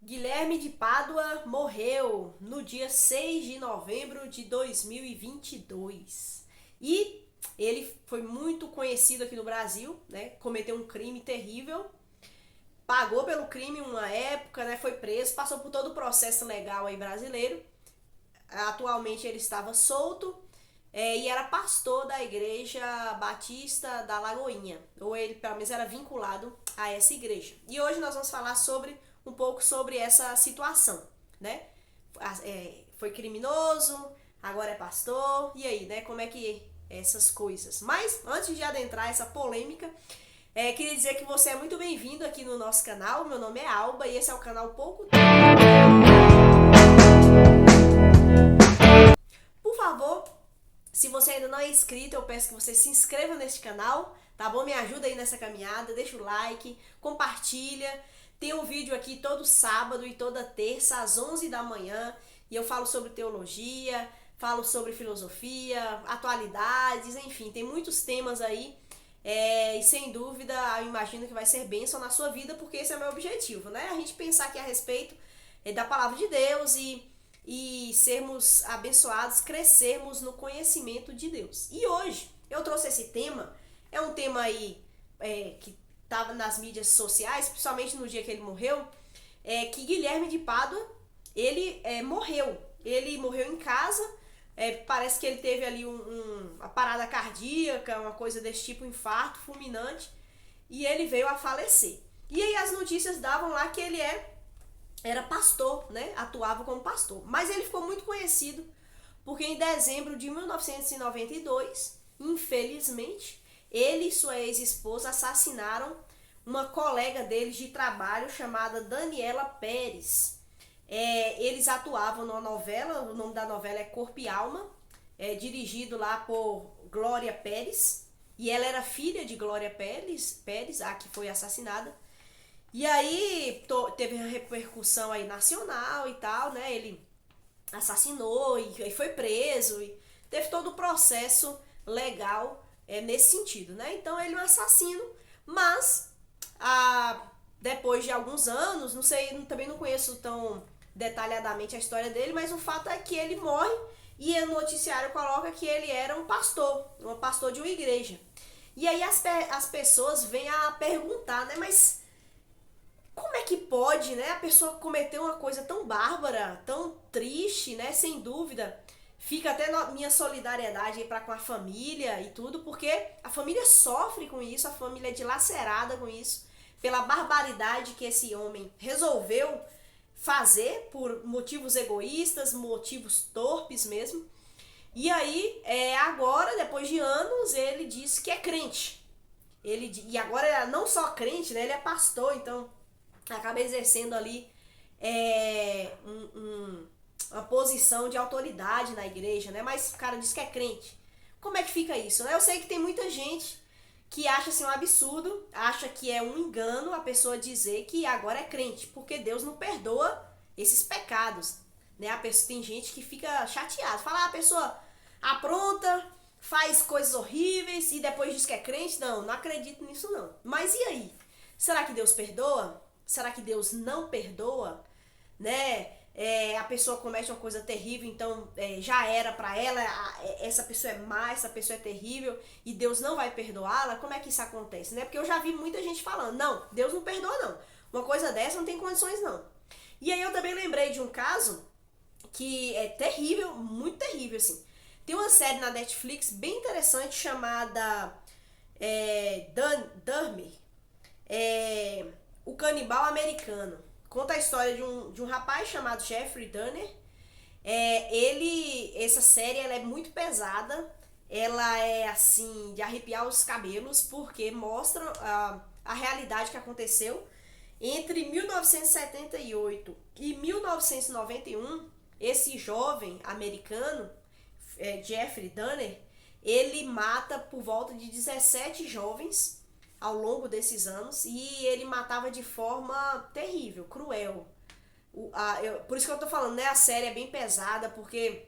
Guilherme de Pádua morreu no dia 6 de novembro de 2022. E ele foi muito conhecido aqui no Brasil, né? Cometeu um crime terrível, pagou pelo crime uma época, né? Foi preso, passou por todo o processo legal aí brasileiro. Atualmente ele estava solto, e era pastor da igreja Batista da Lagoinha, ou ele pelo menos era vinculado a essa igreja. E hoje nós vamos falar sobre um pouco sobre essa situação, né? Foi criminoso, agora é pastor, e aí, né? Como é que essas coisas? Mas antes de adentrar essa polêmica, queria dizer que você é muito bem-vindo aqui no nosso canal. Meu nome é Alba e esse é o canal Pouco Tempo. Por favor, se você ainda não é inscrito, eu peço que você se inscreva neste canal, tá bom? Me ajuda aí nessa caminhada, deixa o like, compartilha. Tem um vídeo aqui todo sábado e toda terça às 11 da manhã e eu falo sobre teologia, falo sobre filosofia, atualidades, enfim, tem muitos temas aí. E sem dúvida, eu imagino que vai ser bênção na sua vida, porque esse é o meu objetivo, né? A gente pensar aqui a respeito da palavra de Deus e sermos abençoados, crescermos no conhecimento de Deus. E hoje eu trouxe esse tema, é um tema aí que estava nas mídias sociais, principalmente no dia que ele morreu, que Guilherme de Pádua, ele morreu. Ele morreu em casa, parece que ele teve ali uma parada cardíaca, uma coisa desse tipo, um infarto fulminante, e ele veio a falecer. E aí as notícias davam lá que ele era pastor, né? Atuava como pastor. Mas ele ficou muito conhecido porque em dezembro de 1992, infelizmente, ele e sua ex-esposa assassinaram uma colega deles de trabalho chamada Daniela Pérez. Eles atuavam numa novela, o nome da novela é Corpo e Alma, dirigido lá por Glória Pérez, e ela era filha de Glória Pérez, a que foi assassinada. E aí teve uma repercussão aí nacional e tal, né? Ele assassinou e foi preso e teve todo o processo legal nesse sentido, né? Então ele é um assassino, mas depois de alguns anos, não sei, também não conheço tão detalhadamente a história dele, mas o fato é que ele morre e o noticiário coloca que ele era um pastor de uma igreja. E aí as pessoas vêm a perguntar, né? Mas como é que pode, né, a pessoa cometer uma coisa tão bárbara, tão triste, né, sem dúvida. Fica até minha solidariedade aí para com a família e tudo, porque a família sofre com isso, a família é dilacerada com isso, pela barbaridade que esse homem resolveu fazer por motivos egoístas, motivos torpes mesmo. E aí, agora, depois de anos, ele diz que é crente. E agora ele é não só crente, né, ele é pastor, então acaba exercendo ali uma posição de autoridade na igreja, né? Mas o cara diz que é crente. Como é que fica isso, né? Eu sei que tem muita gente que acha assim um absurdo, acha que é um engano a pessoa dizer que agora é crente, porque Deus não perdoa esses pecados, né? Tem gente que fica chateada, fala, a pessoa apronta, faz coisas horríveis e depois diz que é crente. Não acredito nisso não. Mas e aí? Será que Deus perdoa? Será que Deus não perdoa? Né? A pessoa comete uma coisa terrível, então já era pra ela, essa pessoa é má, essa pessoa é terrível e Deus não vai perdoá-la. Como é que isso acontece, né? Porque eu já vi muita gente falando, não, Deus não perdoa não, uma coisa dessa não tem condições não. E aí eu também lembrei de um caso que é terrível, muito terrível assim. Tem uma série na Netflix bem interessante chamada Dahmer, o canibal americano. Conta a história de um rapaz chamado Jeffrey Dahmer. Essa série ela é muito pesada. Ela é assim, de arrepiar os cabelos, porque mostra a realidade que aconteceu entre 1978 e 1991. Esse jovem americano, Jeffrey Dahmer, ele mata por volta de 17 jovens ao longo desses anos e ele matava de forma terrível, cruel. Por isso que eu tô falando, né? A série é bem pesada, porque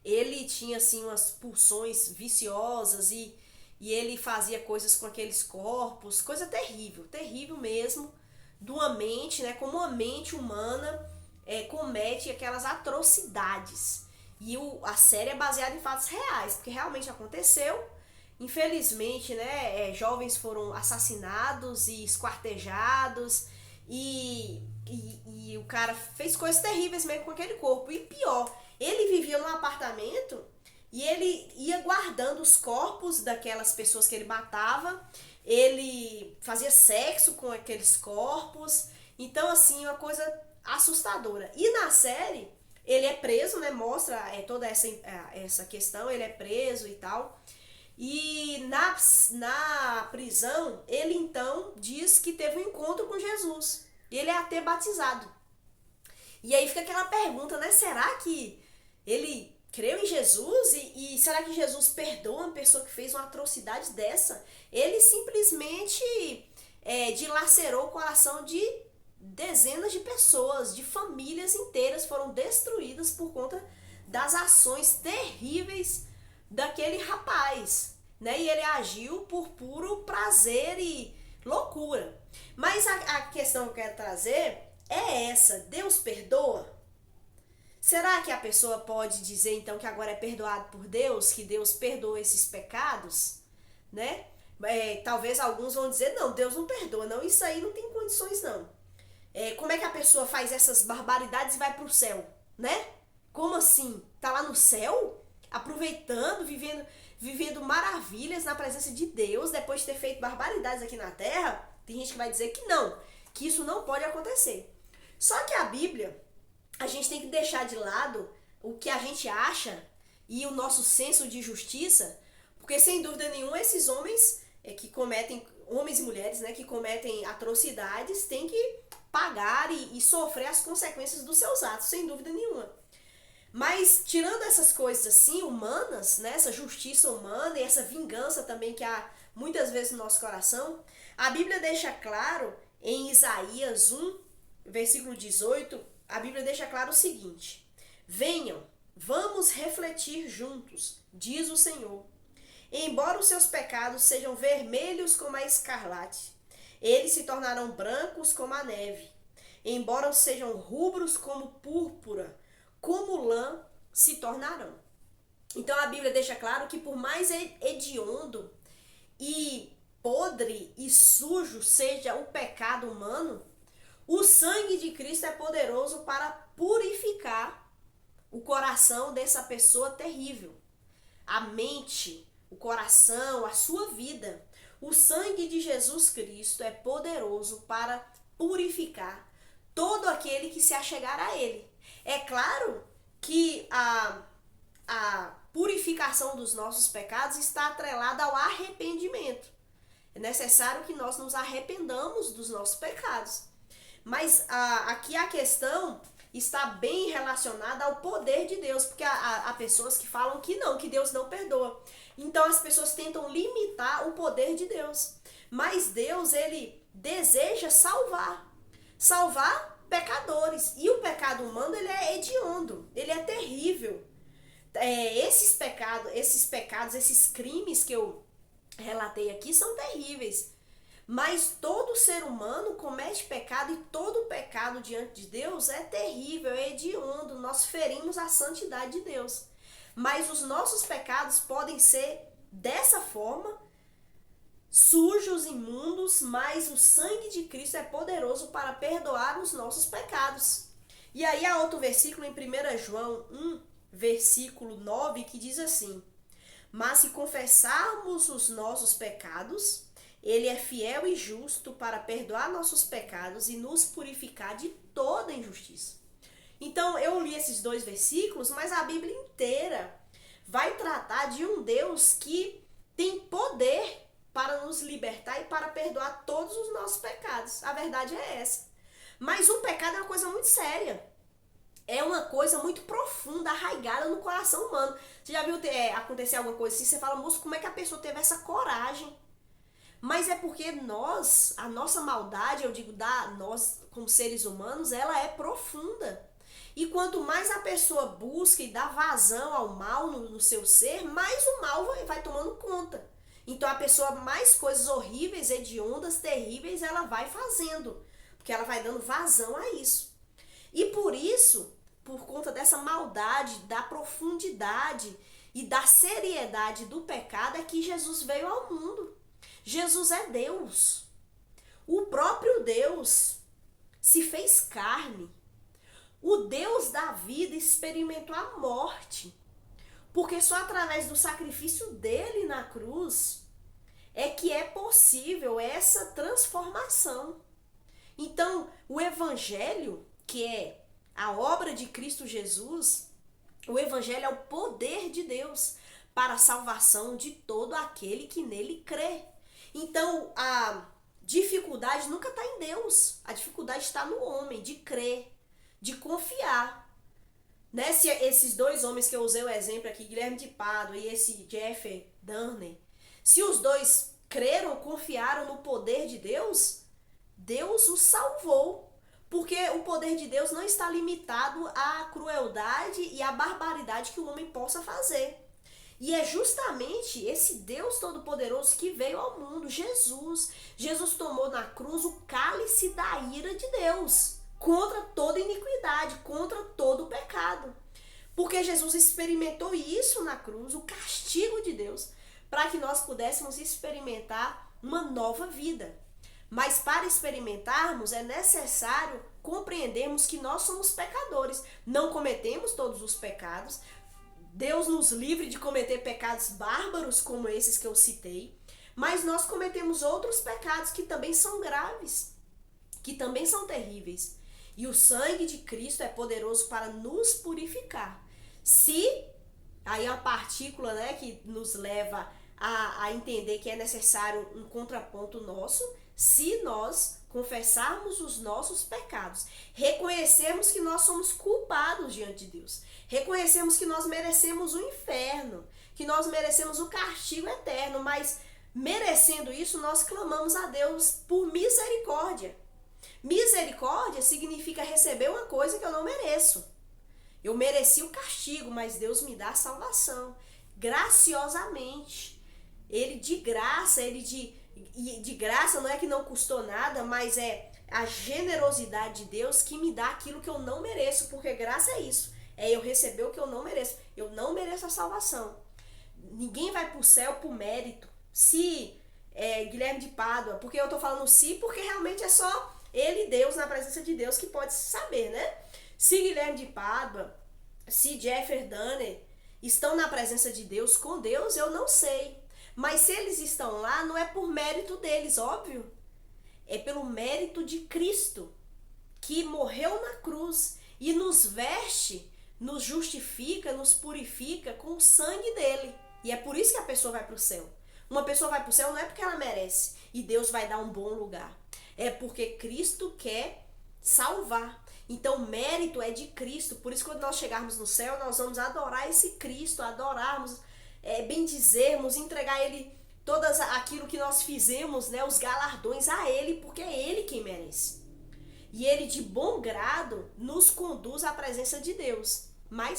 ele tinha assim umas pulsões viciosas e ele fazia coisas com aqueles corpos, coisa terrível, terrível mesmo, de uma mente, né, como uma mente humana comete aquelas atrocidades. E a série é baseada em fatos reais, porque realmente aconteceu. Infelizmente, né, jovens foram assassinados e esquartejados e o cara fez coisas terríveis mesmo com aquele corpo. E pior, ele vivia num apartamento e ele ia guardando os corpos daquelas pessoas que ele matava. Ele fazia sexo com aqueles corpos. Então, assim, uma coisa assustadora. E na série, ele é preso, né? Mostra toda essa questão. Ele é preso e tal. E na prisão, ele então diz que teve um encontro com Jesus. E ele é até batizado. E aí fica aquela pergunta, né? Será que ele creu em Jesus? E será que Jesus perdoa uma pessoa que fez uma atrocidade dessa? Ele simplesmente dilacerou o coração de dezenas de pessoas, de famílias inteiras foram destruídas por conta das ações terríveis daquele rapaz, né? E ele agiu por puro prazer e loucura. Mas a questão que eu quero trazer é essa: Deus perdoa? Será que a pessoa pode dizer então que agora é perdoado por Deus, que Deus perdoa esses pecados, né? Talvez alguns vão dizer, não, Deus não perdoa, não, isso aí não tem condições não. Como é que a pessoa faz essas barbaridades e vai pro céu, né? Como assim? Tá lá no céu, aproveitando, vivendo maravilhas na presença de Deus, depois de ter feito barbaridades aqui na terra? Tem gente que vai dizer que não, que isso não pode acontecer. Só que a Bíblia, a gente tem que deixar de lado o que a gente acha e o nosso senso de justiça, porque sem dúvida nenhuma esses homens que cometem, homens e mulheres, né, que cometem atrocidades, têm que pagar e sofrer as consequências dos seus atos, sem dúvida nenhuma. Mas tirando essas coisas assim humanas, né, essa justiça humana e essa vingança também que há muitas vezes no nosso coração, a Bíblia deixa claro em Isaías 1, versículo 18, a Bíblia deixa claro o seguinte: venham, vamos refletir juntos, diz o Senhor. Embora os seus pecados sejam vermelhos como a escarlate, eles se tornarão brancos como a neve. Embora sejam rubros como púrpura, como lã se tornarão. Então a Bíblia deixa claro que por mais hediondo e podre e sujo seja o pecado humano, o sangue de Cristo é poderoso para purificar o coração dessa pessoa terrível. A mente, o coração, a sua vida. O sangue de Jesus Cristo é poderoso para purificar todo aquele que se achegar a ele. É claro que a purificação dos nossos pecados está atrelada ao arrependimento. É necessário que nós nos arrependamos dos nossos pecados. Mas aqui a questão está bem relacionada ao poder de Deus, porque há pessoas que falam que não, que Deus não perdoa. Então as pessoas tentam limitar o poder de Deus. Mas Deus, ele deseja salvar pecadores. E o pecado humano, ele é hediondo, ele é terrível. Esses pecados, esses crimes que eu relatei aqui são terríveis. Mas todo ser humano comete pecado e todo pecado diante de Deus é terrível, é hediondo. Nós ferimos a santidade de Deus. Mas os nossos pecados podem ser dessa forma, sujos, imundos, mas o sangue de Cristo é poderoso para perdoar os nossos pecados. E aí há outro versículo em 1 João 1, versículo 9, que diz assim: mas se confessarmos os nossos pecados, ele é fiel e justo para perdoar nossos pecados e nos purificar de toda injustiça. Então eu li esses dois versículos, mas a Bíblia inteira vai tratar de um Deus que tem poder para nos libertar e para perdoar todos os nossos pecados. A verdade é essa. Mas o pecado é uma coisa muito séria. É uma coisa muito profunda, arraigada no coração humano. Você já viu acontecer alguma coisa assim? Você fala, moço, como é que a pessoa teve essa coragem? Mas é porque a nossa maldade, eu digo, nós como seres humanos, ela é profunda. E quanto mais a pessoa busca e dá vazão ao mal no seu ser, mais o mal vai tomando conta. Então a pessoa, mais coisas horríveis, hediondas, terríveis, ela vai fazendo. Porque porque ela vai dando vazão a isso. E por isso, por conta dessa maldade, da profundidade e da seriedade do pecado, é que Jesus veio ao mundo. Jesus é Deus. O próprio Deus se fez carne. O Deus da vida experimentou a morte. Porque só através do sacrifício dele na cruz é que é possível essa transformação. Então, o Evangelho, que é a obra de Cristo Jesus, o Evangelho é o poder de Deus para a salvação de todo aquele que nele crê. Então, a dificuldade nunca está em Deus. A dificuldade está no homem, de crer, de confiar. Né? Se esses dois homens que eu usei o exemplo aqui, Guilherme de Pádua e esse Jeffrey Dahmer, se os dois creram, confiaram no poder de Deus, Deus os salvou. Porque o poder de Deus não está limitado à crueldade e à barbaridade que o homem possa fazer. E é justamente esse Deus Todo-Poderoso que veio ao mundo, Jesus. Jesus tomou na cruz o cálice da ira de Deus contra toda iniquidade, contra todo o pecado. Porque Jesus experimentou isso na cruz, o castigo de Deus, para que nós pudéssemos experimentar uma nova vida. Mas para experimentarmos é necessário compreendermos que nós somos pecadores. Não cometemos todos os pecados. Deus nos livre de cometer pecados bárbaros como esses que eu citei. Mas nós cometemos outros pecados que também são graves, que também são terríveis. E o sangue de Cristo é poderoso para nos purificar. Se, aí é uma partícula, né, que nos leva a entender que é necessário um contraponto nosso, se nós confessarmos os nossos pecados, reconhecermos que nós somos culpados diante de Deus, reconhecemos que nós merecemos o inferno, que nós merecemos o castigo eterno, mas merecendo isso, nós clamamos a Deus por misericórdia. Misericórdia significa receber uma coisa que eu não mereço. Eu mereci o castigo, mas Deus me dá a salvação, graciosamente. Ele de graça, de graça não é que não custou nada, mas é a generosidade de Deus que me dá aquilo que eu não mereço, porque graça é isso, é eu receber o que eu não mereço. Eu não mereço a salvação. Ninguém vai para o céu por mérito. Se Guilherme de Pádua, porque eu estou falando se, porque realmente é só ele e Deus, na presença de Deus, que pode saber, né? Se Guilherme de Pádua, se Jeffrey Dahmer estão na presença de Deus, com Deus, eu não sei. Mas se eles estão lá, não é por mérito deles, óbvio. É pelo mérito de Cristo, que morreu na cruz e nos veste, nos justifica, nos purifica com o sangue dele. E é por isso que a pessoa vai para o céu. Uma pessoa vai para o céu não é porque ela merece e Deus vai dar um bom lugar. É porque Cristo quer salvar. Então, mérito é de Cristo. Por isso, quando nós chegarmos no céu, nós vamos adorar esse Cristo, adorarmos, bendizermos, entregar a Ele todo aquilo que nós fizemos, né, os galardões a Ele, porque é Ele quem merece. E Ele, de bom grado, nos conduz à presença de Deus. Mas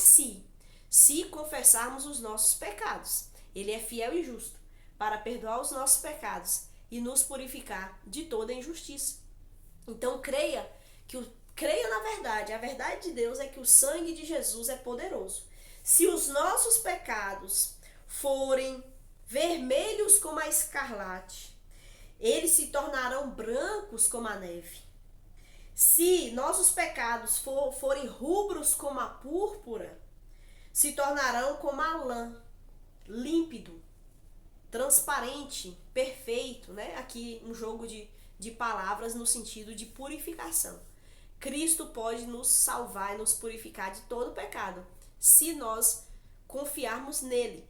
se confessarmos os nossos pecados, Ele é fiel e justo para perdoar os nossos pecados e nos purificar de toda injustiça. Então, creia na verdade. A verdade de Deus é que o sangue de Jesus é poderoso. Se os nossos pecados forem vermelhos como a escarlate, eles se tornarão brancos como a neve. Se nossos pecados forem rubros como a púrpura, se tornarão como a lã, límpido, transparente, perfeito, né? Aqui um jogo de palavras no sentido de purificação. Cristo pode nos salvar e nos purificar de todo pecado, se nós confiarmos nele.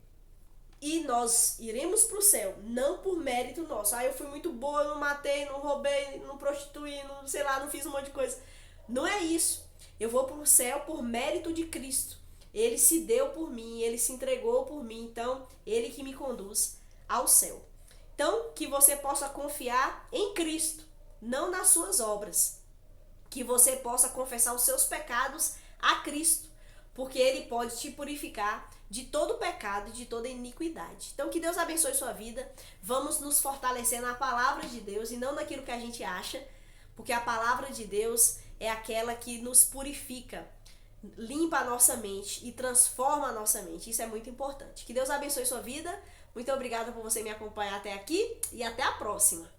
E nós iremos para o céu, não por mérito nosso. Eu fui muito boa, não matei, não roubei, não prostituí, não, sei lá, não fiz um monte de coisa. Não é isso. Eu vou para o céu por mérito de Cristo. Ele se deu por mim, ele se entregou por mim, então ele que me conduz ao céu. Então, que você possa confiar em Cristo, não nas suas obras. Que você possa confessar os seus pecados a Cristo, porque Ele pode te purificar de todo pecado e de toda iniquidade. Então, que Deus abençoe sua vida. Vamos nos fortalecer na palavra de Deus e não naquilo que a gente acha, porque a palavra de Deus é aquela que nos purifica, limpa a nossa mente e transforma a nossa mente. Isso é muito importante. Que Deus abençoe sua vida. Muito obrigada por você me acompanhar até aqui e até a próxima.